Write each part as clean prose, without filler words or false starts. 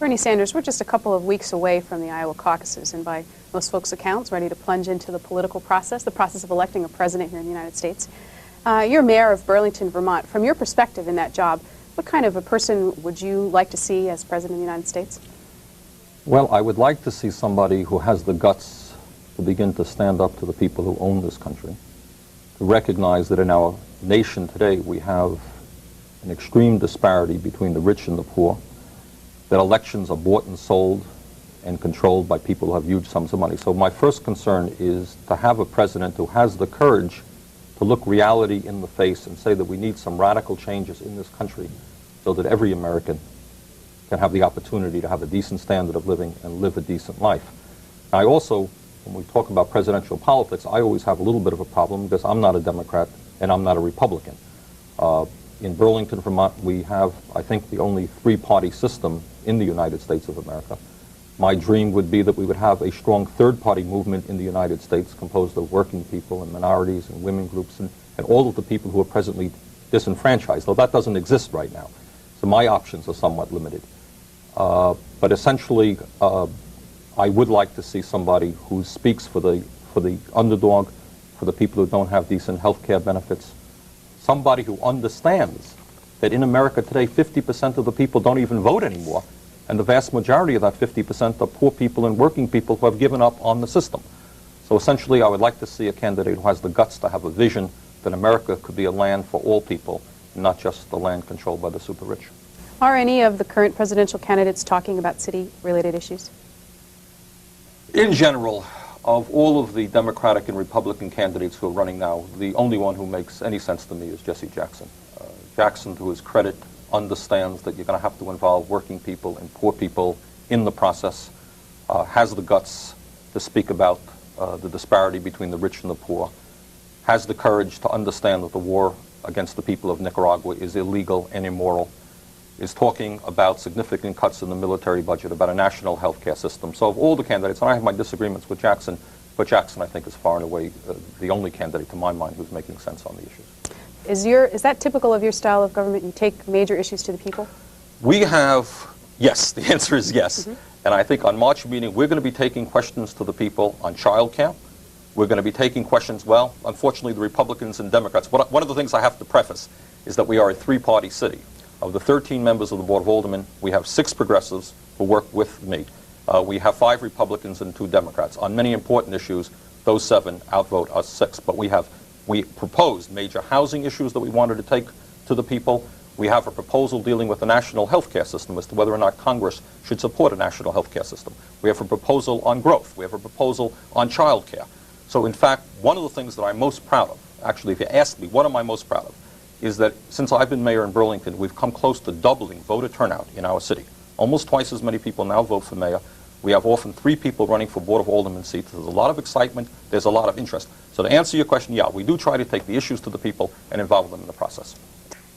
Bernie Sanders, we're just a couple of weeks away from the Iowa caucuses, and by most folks' accounts, ready to plunge into the political process, the process of electing a president here in the United States. You're mayor of Burlington, Vermont. From your perspective in that job, what kind of a person would you like to see as president of the United States? Well, I would like to see somebody who has the guts to begin to stand up to the people who own this country, to recognize that in our nation today we have an extreme disparity between the rich and the poor, that elections are bought and sold and controlled by people who have huge sums of money. So my first concern is to have a president who has the courage to look reality in the face and say that we need some radical changes in this country so that every American can have the opportunity to have a decent standard of living and live a decent life. I also, when we talk about presidential politics, I always have a little bit of a problem because I'm not a Democrat and I'm not a Republican. In Burlington, Vermont, we have, I think, the only three-party system in the United States of America. My dream would be that we would have a strong third-party movement in the United States composed of working people and minorities and women groups and all of the people who are presently disenfranchised, though that doesn't exist right now. So my options are somewhat limited. But essentially, I would like to see somebody who speaks for the underdog, for the people who don't have decent health care benefits, somebody who understands that in America today 50% of the people don't even vote anymore, and the vast majority of that 50% are poor people and working people who have given up on the system. So essentially I would like to see a candidate who has the guts to have a vision that America could be a land for all people, not just the land controlled by the super rich. Are any of the current presidential candidates talking about city-related issues? In general, of all of the Democratic and Republican candidates who are running now, the only one who makes any sense to me is Jesse Jackson. Jackson, to his credit, understands that you're going to have to involve working people and poor people in the process, has the guts to speak about the disparity between the rich and the poor, has the courage to understand that the war against the people of Nicaragua is illegal and immoral, is talking about significant cuts in the military budget, about a national health care system. So of all the candidates, and I have my disagreements with Jackson, but Jackson I think is far and away the only candidate to my mind who's making sense on the issues. Is that typical of your style of government? You take major issues to the people? We have, yes, the answer is yes. Mm-hmm. And I think on March meeting we're going to be taking questions to the people on child care. We're going to be taking questions, well, unfortunately the Republicans and Democrats, one of the things I have to preface is that we are a three-party city. Of the 13 members of the Board of Aldermen, we have 6 progressives who work with me. We have 5 Republicans and 2 Democrats. On many important issues, those 7 outvote us 6. But we proposed major housing issues that we wanted to take to the people. We have a proposal dealing with the national health care system as to whether or not Congress should support a national health care system. We have a proposal on growth. We have a proposal on child care. So in fact, one of the things that I'm most proud of, actually if you ask me what am I most proud of, is that since I've been mayor in Burlington, we've come close to doubling voter turnout in our city. Almost twice as many people now vote for mayor. We have often 3 people running for Board of Aldermen seats. There's a lot of excitement. There's a lot of interest. So to answer your question, yeah, we do try to take the issues to the people and involve them in the process.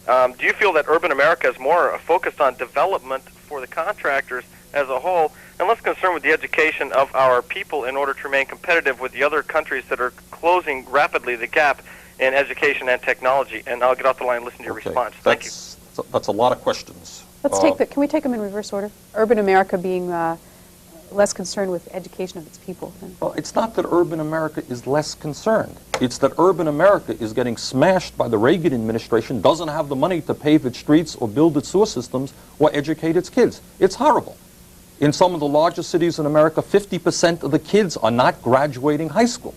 Do you feel that urban America is more focused on development for the contractors as a whole and less concerned with the education of our people in order to remain competitive with the other countries that are closing rapidly the gap in education and technology? And I'll get off the line and listen to your response. Thank you. That's a lot of questions. Let's can we take them in reverse order? Urban America being less concerned with education of its people. Well, it's not that urban America is less concerned. It's that urban America is getting smashed by the Reagan administration, doesn't have the money to pave its streets or build its sewer systems or educate its kids. It's horrible. In some of the largest cities in America, 50% of the kids are not graduating high school.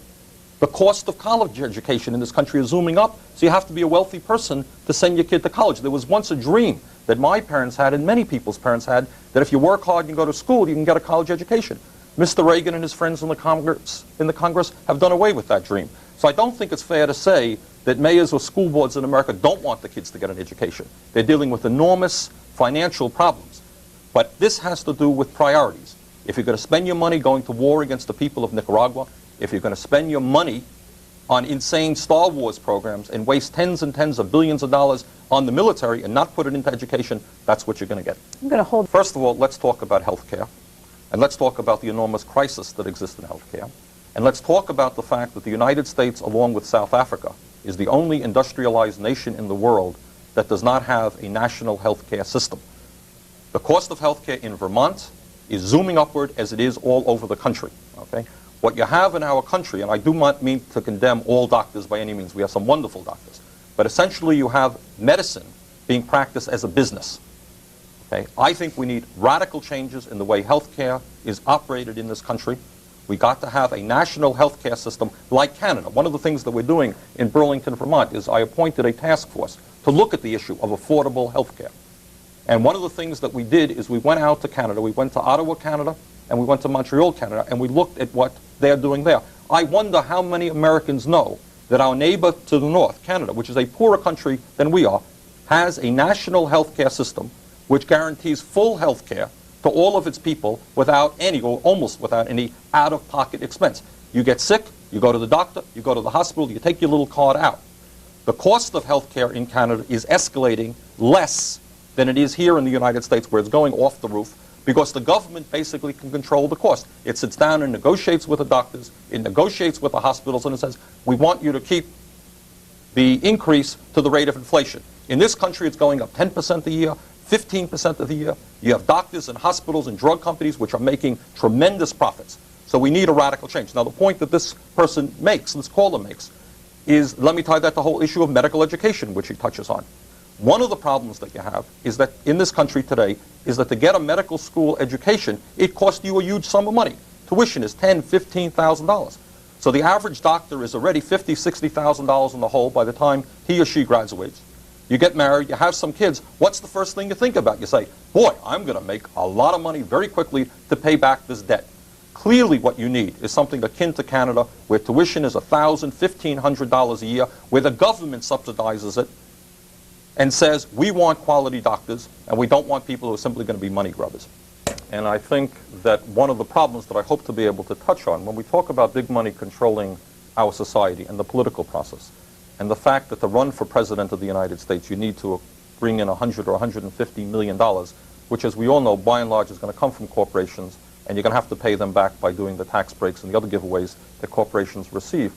The cost of college education in this country is zooming up, so you have to be a wealthy person to send your kid to college. There was once a dream that my parents had and many people's parents had, that if you work hard and you go to school, you can get a college education. Mr. Reagan and his friends in the Congress have done away with that dream. So I don't think it's fair to say that mayors or school boards in America don't want the kids to get an education. They're dealing with enormous financial problems. But this has to do with priorities. If you're going to spend your money going to war against the people of Nicaragua, if you're going to spend your money on insane Star Wars programs and waste tens and tens of billions of dollars on the military and not put it into education, that's what you're going to get. I'm going to hold. First of all, let's talk about health care. And let's talk about the enormous crisis that exists in health care. And let's talk about the fact that the United States, along with South Africa, is the only industrialized nation in the world that does not have a national health care system. The cost of health care in Vermont is zooming upward as it is all over the country. Okay? What you have in our country, and I do not mean to condemn all doctors by any means, we have some wonderful doctors, but essentially you have medicine being practiced as a business. Okay? I think we need radical changes in the way health care is operated in this country. We got to have a national health care system like Canada. One of the things that we're doing in Burlington, Vermont is I appointed a task force to look at the issue of affordable health care. And one of the things that we did is we went out to Canada. We went to Ottawa, Canada, and we went to Montreal, Canada, and we looked at what they're doing there. I wonder how many Americans know that our neighbor to the north, Canada, which is a poorer country than we are, has a national health care system which guarantees full health care to all of its people without any, or almost without any, out-of-pocket expense. You get sick, you go to the doctor, you go to the hospital, you take your little card out. The cost of health care in Canada is escalating less than it is here in the United States, where it's going off the roof, because the government basically can control the cost. It sits down and negotiates with the doctors, it negotiates with the hospitals, and it says, we want you to keep the increase to the rate of inflation. In this country, it's going up 10% a year, 15% of the year. You have doctors and hospitals and drug companies which are making tremendous profits. So we need a radical change. Now, the point that this person makes, this caller makes, is, let me tie that to the whole issue of medical education, which he touches on. One of the problems that you have is that in this country today is that to get a medical school education, it costs you a huge sum of money. Tuition is $10,000, $15,000. So the average doctor is already $50,000, $60,000 in the hole by the time he or she graduates. You get married, you have some kids. What's the first thing you think about? You say, boy, I'm going to make a lot of money very quickly to pay back this debt. Clearly what you need is something akin to Canada, where tuition is $1,000, $1,500 a year, where the government subsidizes it and says, we want quality doctors, and we don't want people who are simply going to be money grubbers. And I think that one of the problems that I hope to be able to touch on when we talk about big money controlling our society and the political process, and the fact that to run for president of the United States, you need to bring in $100 or $150 million, which, as we all know, by and large is going to come from corporations, and you're going to have to pay them back by doing the tax breaks and the other giveaways that corporations receive.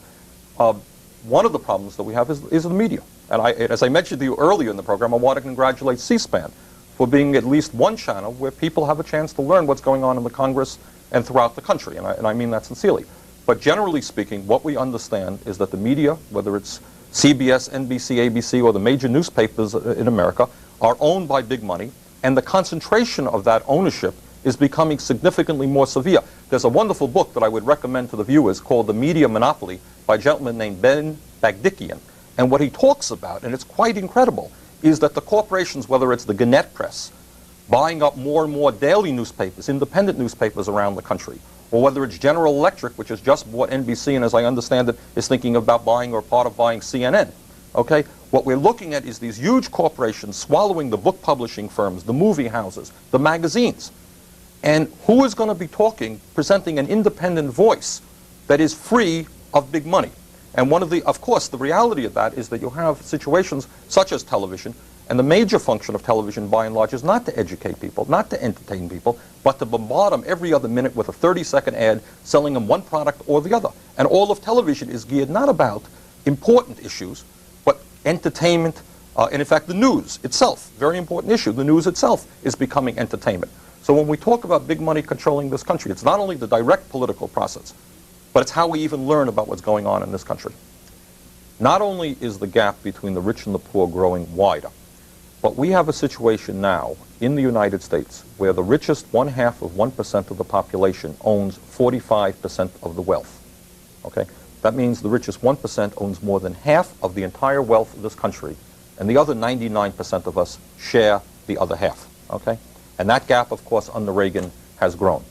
One of the problems that we have is the media. And as I mentioned to you earlier in the program, I want to congratulate C-SPAN for being at least one channel where people have a chance to learn what's going on in the Congress and throughout the country, and I mean that sincerely. But generally speaking, what we understand is that the media, whether it's CBS, NBC, ABC, or the major newspapers in America, are owned by big money, and the concentration of that ownership is becoming significantly more severe. There's a wonderful book that I would recommend to the viewers called The Media Monopoly by a gentleman named Ben Bagdikian. And what he talks about, and it's quite incredible, is that the corporations, whether it's the Gannett Press, buying up more and more daily newspapers, independent newspapers around the country, or whether it's General Electric, which has just bought NBC, and as I understand it, is thinking about buying or part of buying CNN. Okay? What we're looking at is these huge corporations swallowing the book publishing firms, the movie houses, the magazines. And who is going to be talking, presenting an independent voice that is free of big money? And of course, the reality of that is that you have situations such as television, and the major function of television, by and large, is not to educate people, not to entertain people, but to bombard them every other minute with a 30-second ad selling them one product or the other. And all of television is geared not about important issues, but entertainment, and in fact, the news itself, very important issue. The news itself is becoming entertainment. So when we talk about big money controlling this country, it's not only the direct political process, but it's how we even learn about what's going on in this country. Not only is the gap between the rich and the poor growing wider, but we have a situation now in the United States where the richest 0.5% of the population owns 45% of the wealth. Okay? That means the richest 1% owns more than half of the entire wealth of this country, and the other 99% of us share the other half. Okay? And that gap, of course, under Reagan has grown.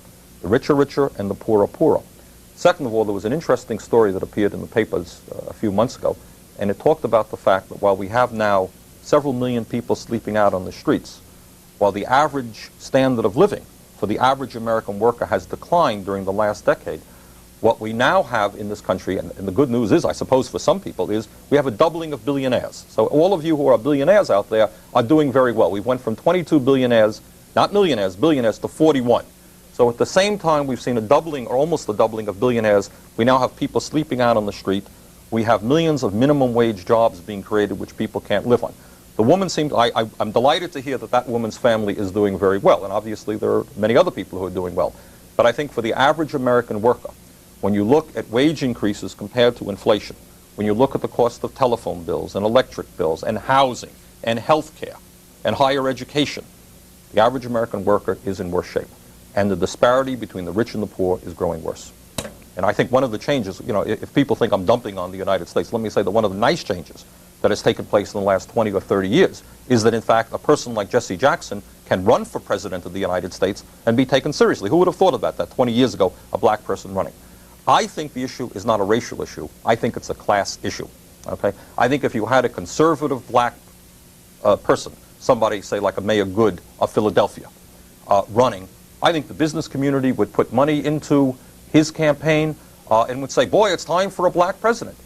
The rich are richer and the poor are poorer. Second of all, there was an interesting story that appeared in the papers a few months ago, and it talked about the fact that while we have now several million people sleeping out on the streets, while the average standard of living for the average American worker has declined during the last decade, what we now have in this country, and the good news is, I suppose for some people, is we have a doubling of billionaires. So all of you who are billionaires out there are doing very well. We went from 22 billionaires, not millionaires, billionaires, to 41. So at the same time we've seen a doubling, or almost a doubling of billionaires, we now have people sleeping out on the street. We have millions of minimum wage jobs being created which people can't live on. The woman seemed, I'm delighted to hear that that woman's family is doing very well, and obviously there are many other people who are doing well. But I think for the average American worker, when you look at wage increases compared to inflation, when you look at the cost of telephone bills and electric bills and housing and health care and higher education, the average American worker is in worse shape. And the disparity between the rich and the poor is growing worse. And I think one of the changes, you know, if people think I'm dumping on the United States, let me say that one of the nice changes that has taken place in the last 20 or 30 years is that, in fact, a person like Jesse Jackson can run for president of the United States and be taken seriously. Who would have thought about that 20 years ago, a black person running? I think the issue is not a racial issue. I think it's a class issue. Okay? I think if you had a conservative black person, somebody, say, like a Mayor Good of Philadelphia, running, I think the business community would put money into his campaign and would say, boy, it's time for a black president.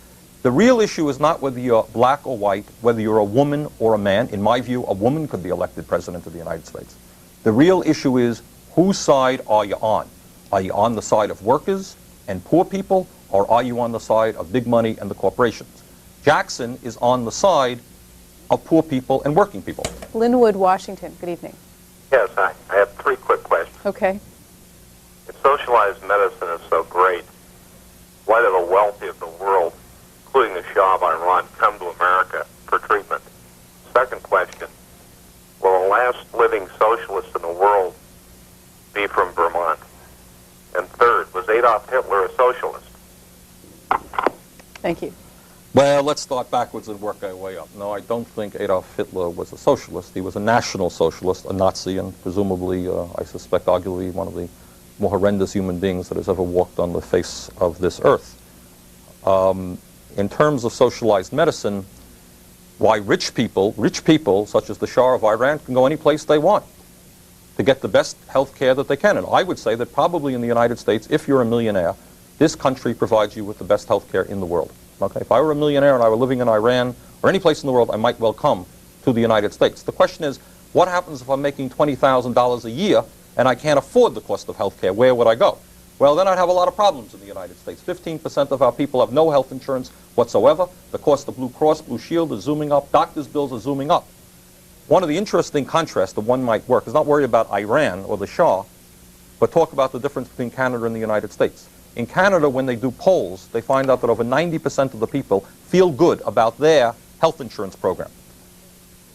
The real issue is not whether you're black or white, whether you're a woman or a man. In my view, a woman could be elected president of the United States. The real issue is, whose side are you on? Are you on the side of workers and poor people, or are you on the side of big money and the corporations? Jackson is on the side of poor people and working people. Linwood, Washington, good evening. Yes, I have three quick questions. Okay. If socialized medicine is so great, why do the wealthy of the world, including the Shah of Iran, come to America for treatment? Second question, will the last living socialist in the world be from Vermont? And third, was Adolf Hitler a socialist? Thank you. Well, let's start backwards and work our way up. No, I don't think Adolf Hitler was a socialist. He was a national socialist, a Nazi, and presumably, I suspect, arguably one of the more horrendous human beings that has ever walked on the face of this earth. In terms of socialized medicine, why rich people such as the Shah of Iran can go any place they want to get the best health care that they can. And I would say that probably in the United States, if you're a millionaire, this country provides you with the best health care in the world. Okay? If I were a millionaire and I were living in Iran or any place in the world, I might well come to the United States. The question is, what happens if I'm making $20,000 a year and I can't afford the cost of health care? Where would I go? Well, then I'd have a lot of problems in the United States. 15% of our people have no health insurance whatsoever. The cost of Blue Cross, Blue Shield is zooming up. Doctors' bills are zooming up. One of the interesting contrasts that one might work is not worry about Iran or the Shah, but talk about the difference between Canada and the United States. In Canada, when they do polls, they find out that over 90% of the people feel good about their health insurance program,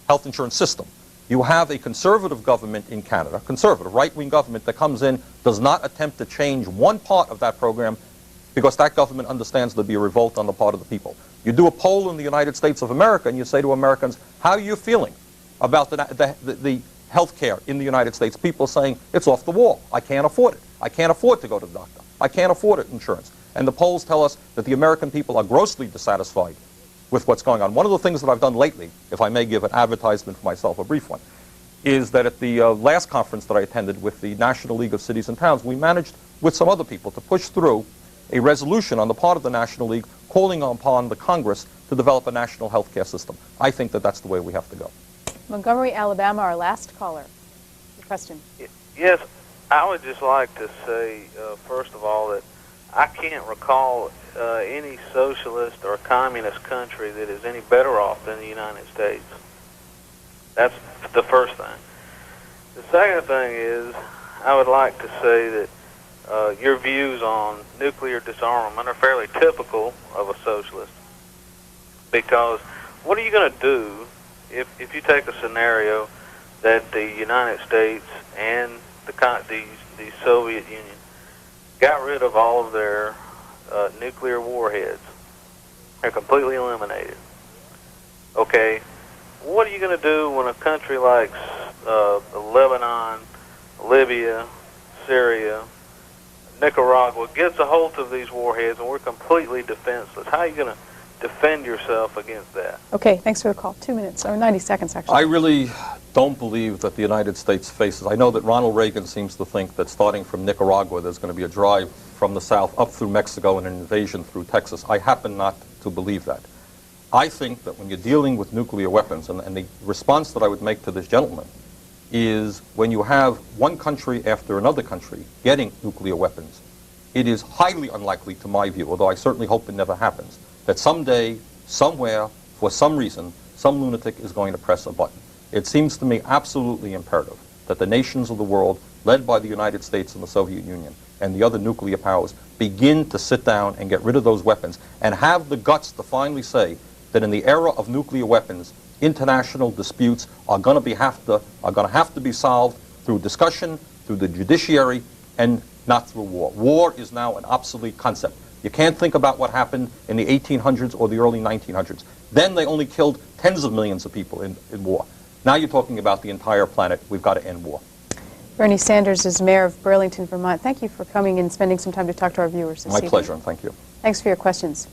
health insurance system. You have a conservative government in Canada, conservative, right-wing government that comes in, does not attempt to change one part of that program because that government understands there'll be a revolt on the part of the people. You do a poll in the United States of America and you say to Americans, how are you feeling about the health care in the United States? People saying, it's off the wall. I can't afford it. I can't afford to go to the doctor. I can't afford insurance. And the polls tell us that the American people are grossly dissatisfied with what's going on. One of the things that I've done lately, if I may give an advertisement for myself, a brief one, is that at the last conference that I attended with the National League of Cities and Towns, we managed, with some other people, to push through a resolution on the part of the National League calling upon the Congress to develop a national health care system. I think that that's the way we have to go. Montgomery, Alabama, our last caller. Your question. Yes, I would just like to say, first of all, that I can't recall any socialist or communist country that is any better off than the United States. That's the first thing. The second thing is, I would like to say that your views on nuclear disarmament are fairly typical of a socialist. Because what are you going to do if you take a scenario that the United States and the Soviet Union got rid of all of their nuclear warheads? They're completely eliminated. Okay, what are you going to do when a country like Lebanon, Libya, Syria, Nicaragua gets a hold of these warheads and we're completely defenseless? How are you going to defend yourself against that? Okay, thanks for the call. 2 minutes, or 90 seconds, actually. I really don't believe that the United States faces, I know that Ronald Reagan seems to think that starting from Nicaragua there's going to be a drive from the south up through Mexico and an invasion through Texas. I happen not to believe that. I think that when you're dealing with nuclear weapons, and the response that I would make to this gentleman is when you have one country after another country getting nuclear weapons, it is highly unlikely, to my view, although I certainly hope it never happens, that someday, somewhere, for some reason, some lunatic is going to press a button. It seems to me absolutely imperative that the nations of the world, led by the United States and the Soviet Union and the other nuclear powers, begin to sit down and get rid of those weapons and have the guts to finally say that in the era of nuclear weapons, international disputes are going to have to be solved through discussion, through the judiciary, and not through war. War is now an obsolete concept. You can't think about what happened in the 1800s or the early 1900s. Then they only killed tens of millions of people in war. Now you're talking about the entire planet. We've got to end war. Bernie Sanders is mayor of Burlington, Vermont. Thank you for coming and spending some time to talk to our viewers this evening. My pleasure, and thank you. Thanks for your questions.